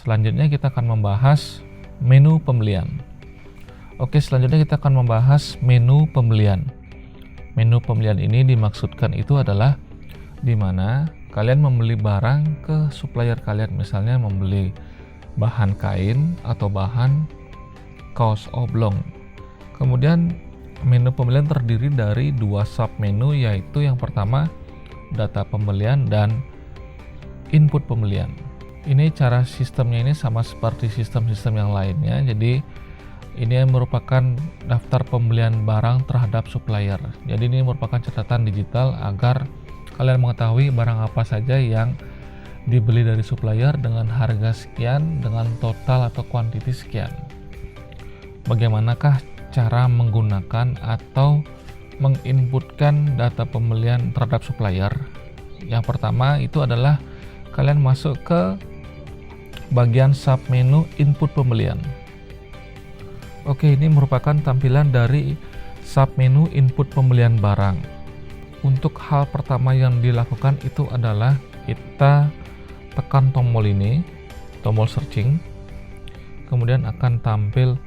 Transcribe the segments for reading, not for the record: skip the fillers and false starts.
Selanjutnya kita akan membahas menu pembelian. Oke, selanjutnya kita akan membahas menu pembelian. Menu pembelian ini dimaksudkan itu adalah di mana kalian membeli barang ke supplier kalian, misalnya membeli bahan kain atau bahan kaos oblong. Kemudian menu pembelian terdiri dari dua submenu, yaitu yang pertama data pembelian dan input pembelian. Ini cara sistemnya ini sama seperti sistem-sistem yang lainnya. Jadi ini merupakan daftar pembelian barang terhadap supplier. Jadi ini merupakan catatan digital agar kalian mengetahui barang apa saja yang dibeli dari supplier dengan harga sekian, dengan total atau kuantiti sekian. Bagaimanakah cara menggunakan atau menginputkan data pembelian terhadap supplier? Yang pertama itu adalah kalian masuk ke bagian submenu input pembelian. Oke, ini merupakan tampilan dari submenu input pembelian barang. Untuk hal pertama yang dilakukan itu adalah kita tekan tombol ini, tombol searching. Kemudian akan tampil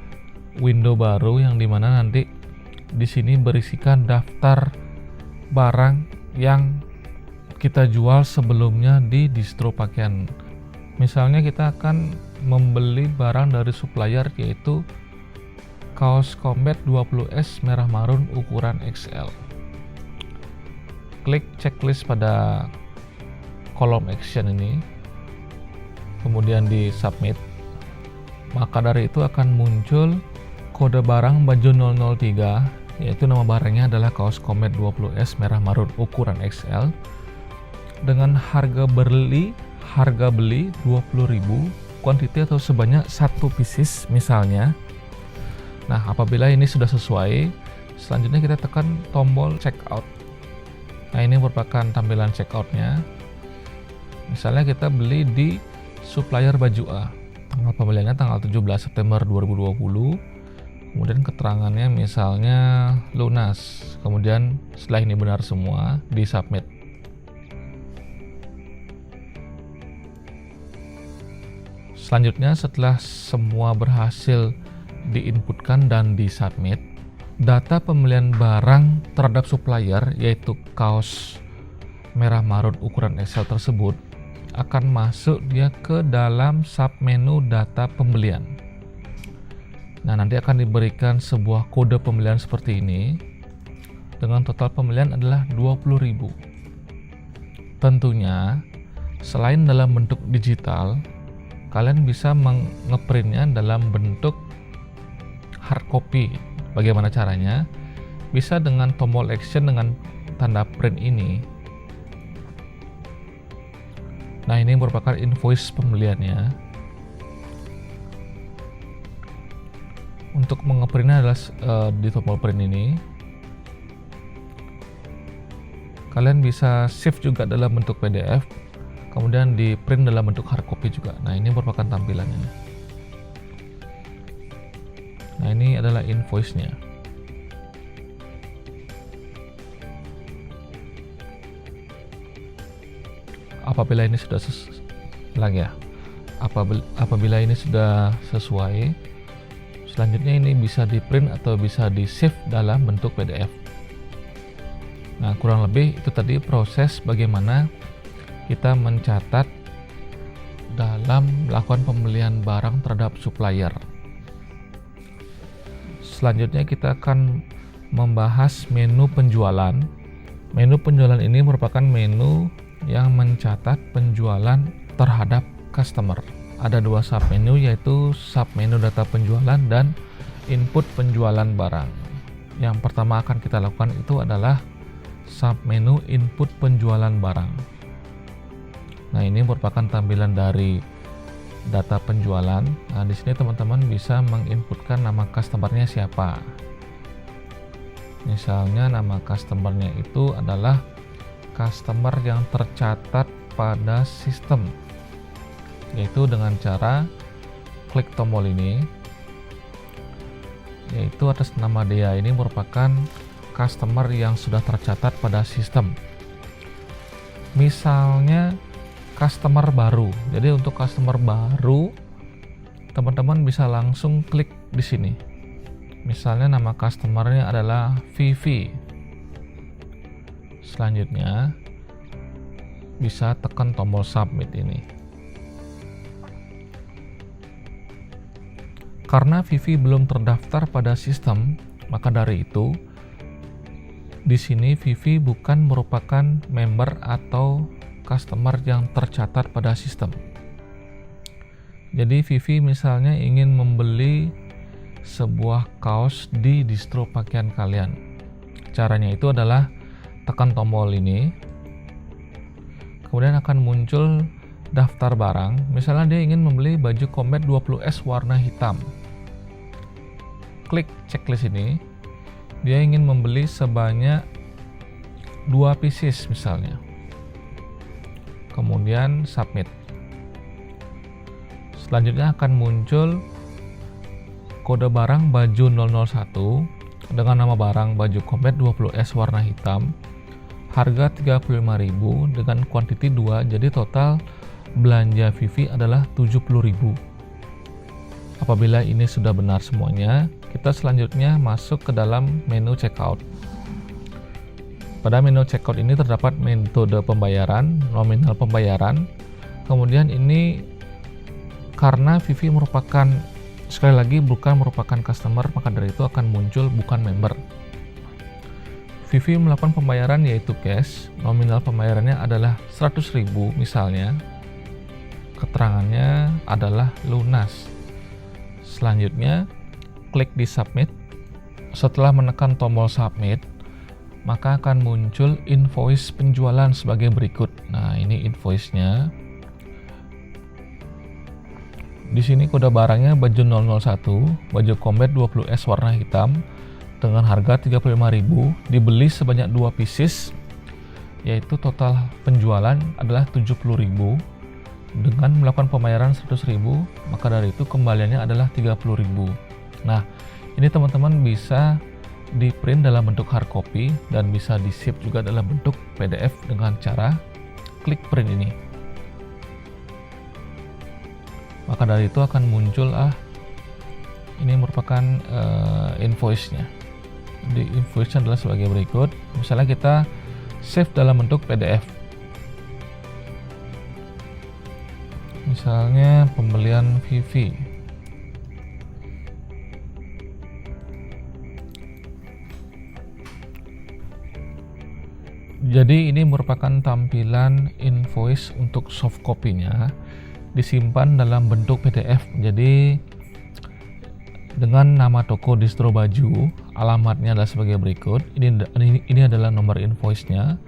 window baru yang dimana nanti di sini berisikan daftar barang yang kita jual sebelumnya di distro pakaian. Misalnya kita akan membeli barang dari supplier yaitu kaos combat 20S merah marun ukuran XL. Klik checklist pada kolom action ini, kemudian di submit. Maka dari itu akan muncul kode barang baju 003, yaitu nama barangnya adalah kaos combat 20S merah marun ukuran XL dengan harga beli 20.000, kuantiti atau sebanyak 1 pieces misalnya. Nah, apabila ini sudah sesuai, selanjutnya kita tekan tombol checkout. Nah, ini merupakan tampilan checkoutnya. Misalnya kita beli di supplier baju A, tanggal pembeliannya tanggal 17 September 2020, kemudian keterangannya misalnya lunas, kemudian setelah ini benar semua, di submit. Selanjutnya setelah semua berhasil diinputkan dan disubmit, data pembelian barang terhadap supplier yaitu kaos merah marun ukuran XL tersebut akan masuk dia ke dalam submenu data pembelian. Nah, nanti akan diberikan sebuah kode pembelian seperti ini dengan total pembelian adalah 20.000. Tentunya selain dalam bentuk digital, kalian bisa ngeprintnya dalam bentuk hard copy. Bagaimana caranya? Bisa dengan tombol action dengan tanda print ini. Nah, ini merupakan invoice pembeliannya. Untuk mengeprintnya adalah di tombol print ini. Kalian bisa save juga dalam bentuk PDF, kemudian di print dalam bentuk hard copy juga. Nah, ini merupakan tampilannya. Nah, ini adalah invoice-nya. Apabila ini sudah apabila ini sudah sesuai, selanjutnya ini bisa di print atau bisa di save dalam bentuk PDF. Nah, kurang lebih itu tadi proses bagaimana kita mencatat dalam melakukan pembelian barang terhadap supplier. Selanjutnya kita akan membahas menu penjualan. Menu penjualan ini merupakan menu yang mencatat penjualan terhadap customer. Ada dua submenu, yaitu submenu data penjualan dan input penjualan barang. Yang pertama akan kita lakukan itu adalah submenu input penjualan barang. Nah, ini merupakan tampilan dari data penjualan. Nah, di sini teman-teman bisa menginputkan nama customernya siapa. Misalnya nama customernya itu adalah customer yang tercatat pada sistem, yaitu dengan cara klik tombol ini, yaitu atas nama dia. Ini merupakan customer yang sudah tercatat pada sistem. Misalnya customer baru. Jadi untuk customer baru teman-teman bisa langsung klik di sini. Misalnya nama customernya adalah Vivi. Selanjutnya bisa tekan tombol submit ini. Karena Vivi belum terdaftar pada sistem, maka dari itu di sini Vivi bukan merupakan member atau customer yang tercatat pada sistem. Jadi Vivi misalnya ingin membeli sebuah kaos di distro pakaian kalian. Caranya itu adalah tekan tombol ini. Kemudian akan muncul daftar barang. Misalnya dia ingin membeli baju combat 20S warna hitam. Klik checklist ini. Dia ingin membeli sebanyak 2 pieces misalnya. Kemudian submit. Selanjutnya akan muncul kode barang baju 001 dengan nama barang baju combat 20S warna hitam. Harga 35.000 dengan quantity 2, jadi total belanja Vivi adalah 70.000. Apabila ini sudah benar semuanya, kita selanjutnya masuk ke dalam menu checkout. Pada menu checkout ini terdapat metode pembayaran, nominal pembayaran. Kemudian ini karena Vivi merupakan, sekali lagi, bukan merupakan customer, maka dari itu akan muncul bukan member. Vivi melakukan pembayaran yaitu cash, nominal pembayarannya adalah 100.000 misalnya, keterangannya adalah lunas. Selanjutnya klik di submit. Setelah menekan tombol submit, maka akan muncul invoice penjualan sebagai berikut. Nah, ini invoice-nya. Di sini kode barangnya baju 001, baju combat 20S warna hitam dengan harga 35.000, dibeli sebanyak 2 pieces, yaitu total penjualan adalah 70.000. Dengan melakukan pembayaran 100.000, maka dari itu kembaliannya adalah 30.000. Nah, ini teman-teman bisa di print dalam bentuk hard copy dan bisa di save juga dalam bentuk PDF dengan cara klik print ini. Maka dari itu akan muncul ini merupakan invoice-nya. Di invoice-nya adalah sebagai berikut. Misalnya kita save dalam bentuk PDF. Misalnya pembelian Vivi. Jadi ini merupakan tampilan invoice untuk soft copy-nya, disimpan dalam bentuk PDF. Jadi dengan nama toko distro baju, alamatnya adalah sebagai berikut. Ini adalah nomor invoice-nya,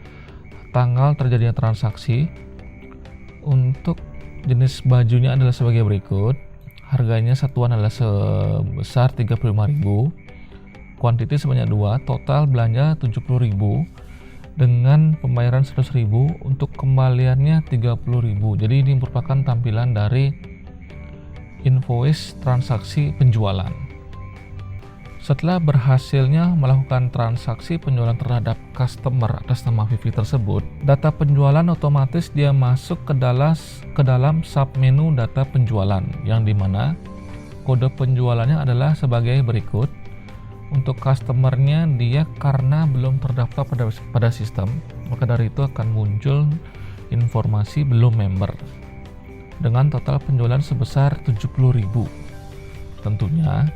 tanggal terjadinya transaksi. Untuk jenis bajunya adalah sebagai berikut. Harganya satuan adalah sebesar 35.000. Kuantiti sebanyak 2, total belanja 70.000 dengan pembayaran 100.000, untuk kembaliannya 30.000. Jadi ini merupakan tampilan dari invoice transaksi penjualan. Setelah berhasilnya melakukan transaksi penjualan terhadap customer atas nama Vivi tersebut, data penjualan otomatis dia masuk ke dalam submenu data penjualan, yang dimana kode penjualannya adalah sebagai berikut. Untuk customernya, dia karena belum terdaftar pada sistem, maka dari itu akan muncul informasi belum member dengan total penjualan sebesar 70.000. Tentunya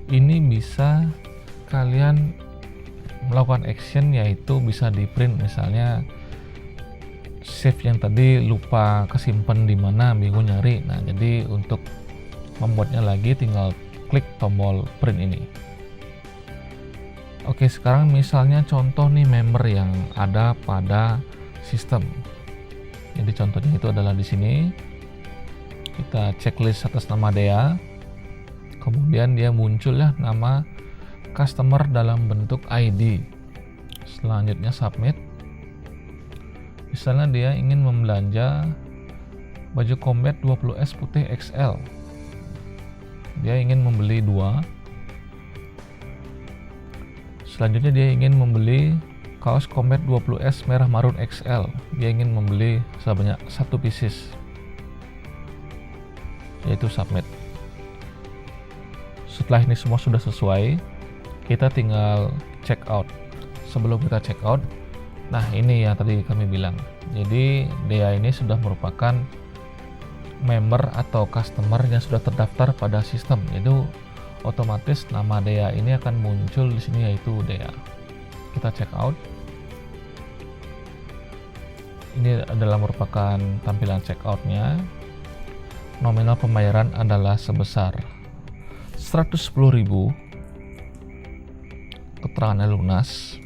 ini bisa kalian melakukan action, yaitu bisa di print. Misalnya save yang tadi lupa kesimpan di mana, bingung nyari. Nah, jadi untuk membuatnya lagi tinggal klik tombol print ini. Oke, sekarang misalnya contoh nih member yang ada pada sistem. Jadi contohnya itu adalah di sini. Kita checklist atas nama Dea. Kemudian dia muncul ya nama customer dalam bentuk ID. Selanjutnya submit. Misalnya dia ingin membelanja baju combat 20S putih XL. Dia ingin membeli 2. Selanjutnya dia ingin membeli kaos combat 20S merah marun XL. Dia ingin membeli sebanyak 1 pieces, yaitu submit. setelah ini semua sudah sesuai, kita tinggal check out. Sebelum kita check out, nah ini yang tadi kami bilang, jadi DEA ini sudah merupakan member atau customer yang sudah terdaftar pada sistem, itu otomatis nama DEA ini akan muncul di sini, yaitu DEA. Kita check out. Ini adalah merupakan tampilan check out-nya. Nominal pembayaran adalah sebesar 110.000, keterangannya lunas,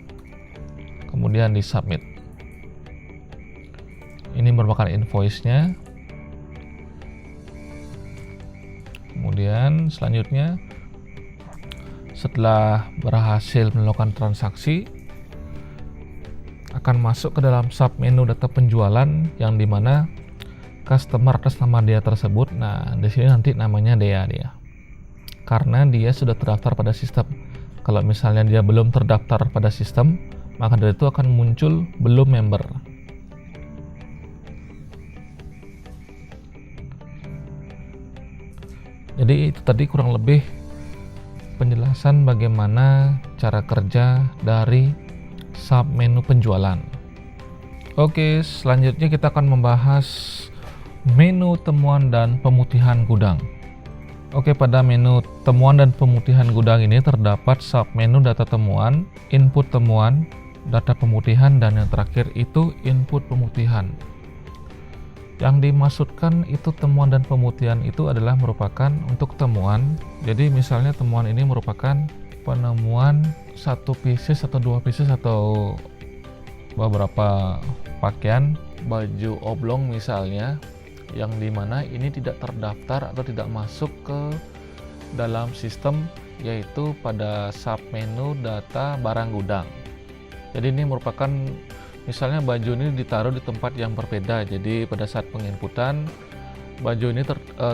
kemudian di submit. Ini merupakan invoice-nya. Kemudian selanjutnya, setelah berhasil melakukan transaksi, akan masuk ke dalam submenu data penjualan yang dimana customer atas nama dia tersebut. Nah, di sini nanti namanya DEA karena dia sudah terdaftar pada sistem. Kalau misalnya dia belum terdaftar pada sistem, maka dari itu akan muncul belum member. Jadi itu tadi kurang lebih penjelasan bagaimana cara kerja dari submenu penjualan. Oke, selanjutnya kita akan membahas menu temuan dan pemutihan gudang. Oke, pada menu temuan dan pemutihan gudang ini terdapat submenu data temuan, input temuan, data pemutihan, dan yang terakhir itu input pemutihan. Yang dimaksudkan itu temuan dan pemutihan itu adalah merupakan untuk temuan. Jadi misalnya temuan ini merupakan penemuan satu pieces atau dua pieces atau beberapa pakaian baju oblong misalnya, yang dimana ini tidak terdaftar atau tidak masuk ke dalam sistem, yaitu pada submenu data barang gudang. Jadi ini merupakan misalnya baju ini ditaruh di tempat yang berbeda, jadi pada saat penginputan baju ini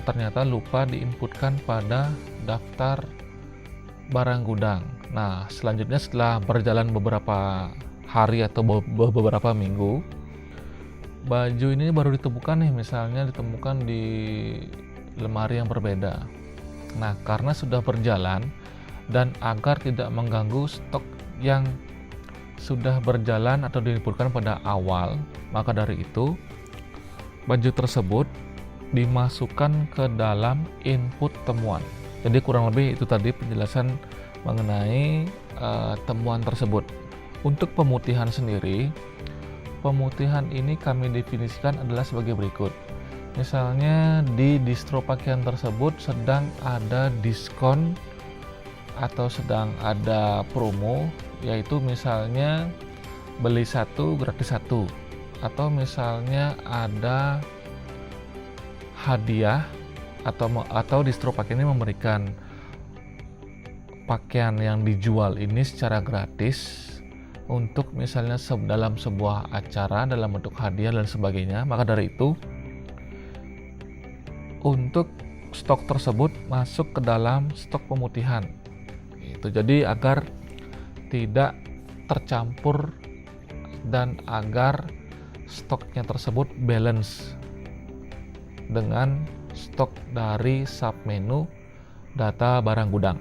ternyata lupa diinputkan pada daftar barang gudang. Nah, selanjutnya setelah berjalan beberapa hari atau beberapa minggu, baju ini baru ditemukan nih, misalnya ditemukan di lemari yang berbeda. Nah, karena sudah berjalan dan agar tidak mengganggu stok yang sudah berjalan atau diinputkan pada awal, maka dari itu baju tersebut dimasukkan ke dalam input temuan. Jadi kurang lebih itu tadi penjelasan mengenai temuan tersebut. Untuk pemutihan sendiri, pemutihan ini kami definisikan adalah sebagai berikut. Misalnya di distro pakaian tersebut sedang ada diskon atau sedang ada promo, yaitu misalnya beli satu gratis satu, atau misalnya ada hadiah atau distro pakaian ini memberikan pakaian yang dijual ini secara gratis untuk misalnya dalam sebuah acara dalam bentuk hadiah dan sebagainya. Maka dari itu untuk stok tersebut masuk ke dalam stok pemutihan. Itu jadi agar tidak tercampur dan agar stoknya tersebut balance dengan stok dari submenu data barang gudang.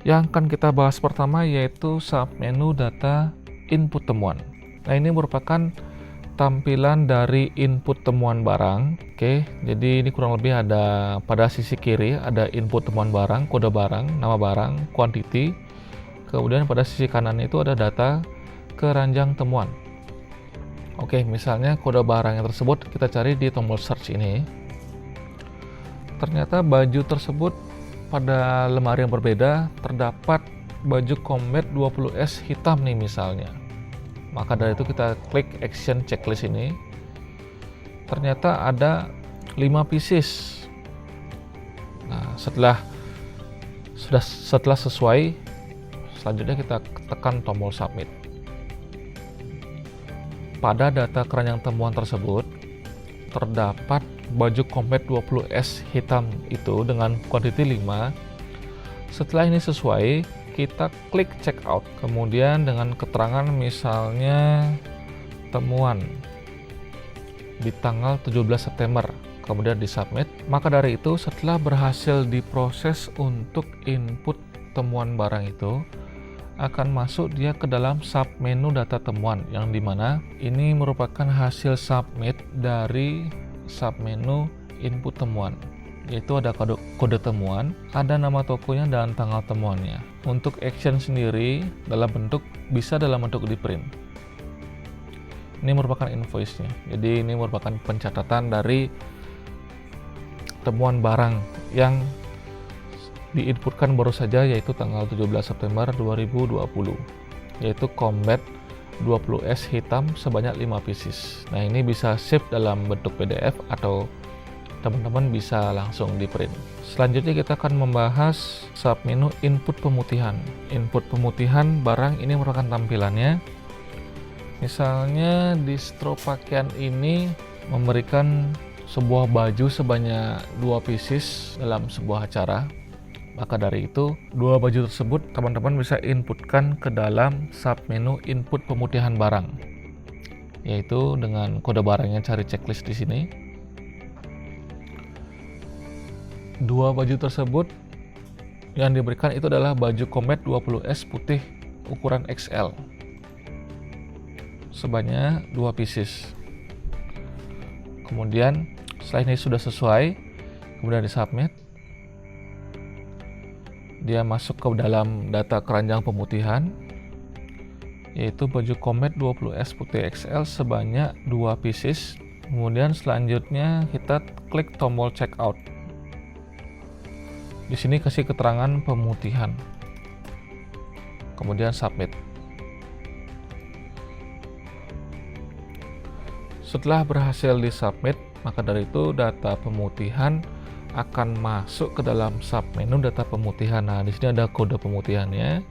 Yang akan kita bahas pertama yaitu submenu data input temuan. Nah, ini merupakan tampilan dari input temuan barang. Oke, jadi ini kurang lebih ada pada sisi kiri ada input temuan barang, kode barang, nama barang, quantity. Kemudian pada sisi kanan itu ada data keranjang temuan. Oke, misalnya kode barang yang tersebut kita cari di tombol search ini. Ternyata baju tersebut pada lemari yang berbeda terdapat baju combat 20S hitam nih misalnya. Maka dari itu kita klik action checklist ini. Ternyata ada 5 pieces. Nah, setelah sesuai, selanjutnya kita tekan tombol submit. Pada data keranjang temuan tersebut terdapat baju combat 20S hitam itu dengan quantity 5. Setelah ini sesuai, kita klik check out. Kemudian dengan keterangan misalnya temuan di tanggal 17 September. kemudian di submit. Maka dari itu setelah berhasil diproses untuk input temuan barang itu, akan masuk dia ke dalam submenu data temuan, yang dimana ini merupakan hasil submit dari submenu input temuan, yaitu ada kode temuan, ada nama tokonya dan tanggal temuannya. Untuk action sendiri bisa dalam bentuk di print. Ini merupakan invoice-nya. Jadi ini merupakan pencatatan dari temuan barang yang diinputkan baru saja, yaitu tanggal 17 September 2020, yaitu Combat 20S hitam sebanyak 5 pieces. Nah, ini bisa save dalam bentuk PDF atau teman-teman bisa langsung di print. Selanjutnya kita akan membahas submenu input pemutihan. Input pemutihan barang ini merupakan tampilannya. Misalnya distro pakaian ini memberikan sebuah baju sebanyak 2 pieces dalam sebuah acara. Maka dari itu, 2 baju tersebut teman-teman bisa inputkan ke dalam submenu input pemutihan barang, yaitu dengan kode barangnya, cari checklist di sini. 2 baju tersebut yang diberikan itu adalah baju Combat 20S putih ukuran XL sebanyak 2 pieces. Kemudian setelah ini sudah sesuai, kemudian di submit, dia masuk ke dalam data keranjang pemutihan, yaitu baju Combat 20S putih XL sebanyak 2 pieces. Kemudian selanjutnya kita klik tombol checkout. Di sini kasih keterangan pemutihan, kemudian submit. Setelah berhasil disubmit, maka dari itu data pemutihan akan masuk ke dalam submenu data pemutihan. Nah, di sini ada kode pemutihannya.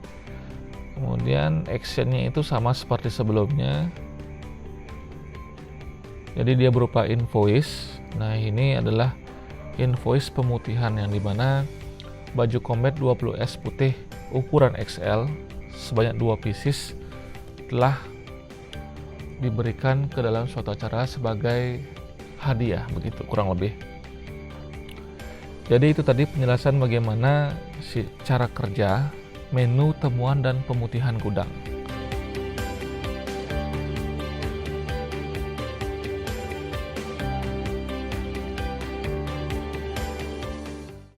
Kemudian actionnya itu sama seperti sebelumnya. Jadi dia berupa invoice. Nah, ini adalah invoice pemutihan yang dimana baju Combat 20S putih ukuran XL sebanyak 2 pieces telah diberikan ke dalam suatu acara sebagai hadiah, begitu kurang lebih. Jadi itu tadi penjelasan bagaimana cara kerja menu temuan dan pemutihan gudang.